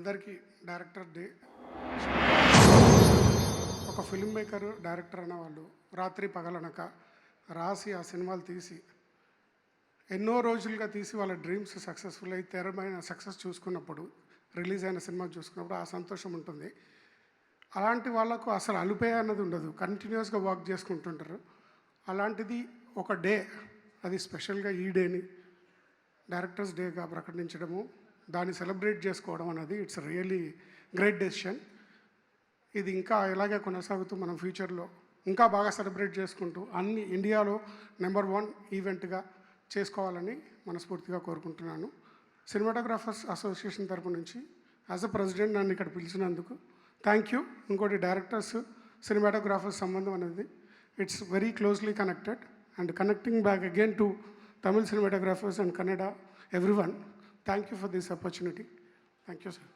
అందరికీ director day. ఒక film maker director అనే వాళ్ళు రాత్రి పగలనక రాసి ఆ సినిమాలు తీసి ఎన్నో రోజులుగా తీసి వాళ్ళ డ్రీమ్స్ సక్సెస్ఫుల్ అయి తెరమైన సక్సెస్ చూసుకున్నప్పుడు, రిలీజ్ అయిన సినిమా చూసుకున్నప్పుడు ఆ సంతోషం ఉంటుంది. అలాంటి వాళ్ళకు అసలు అలుపే అన్నది ఉండదు, కంటిన్యూస్గా వర్క్ చేసుకుంటుంటారు. అలాంటిది ఒక డే, అది స్పెషల్గా ఈ డేని డైరెక్టర్స్ డేగా ప్రకటించడము, దాన్ని సెలబ్రేట్ చేసుకోవడం అనేది ఇట్స్ రియలీ గ్రేట్ డెసిషన్. ఇది ఇంకా ఇలాగే కొనసాగుతూ మనం ఫ్యూచర్లో ఇంకా బాగా సెలబ్రేట్ చేసుకుంటూ అన్ని ఇండియాలో నెంబర్ 1 ఈవెంట్గా చేసుకోవాలని మనస్ఫూర్తిగా కోరుకుంటున్నాను. సినిమాటోగ్రాఫర్స్ అసోసియేషన్ తరపు నుంచి యాజ్ అ ప్రెసిడెంట్ నన్ను ఇక్కడ పిలిచినందుకు థ్యాంక్ యూ. ఇంకోటి డైరెక్టర్స్ సినిమాటోగ్రాఫర్స్ సంబంధం అనేది it's very closely connected and connecting back again to Tamil cinematographers and Kannada, everyone. Thank you for this opportunity. Thank you, sir.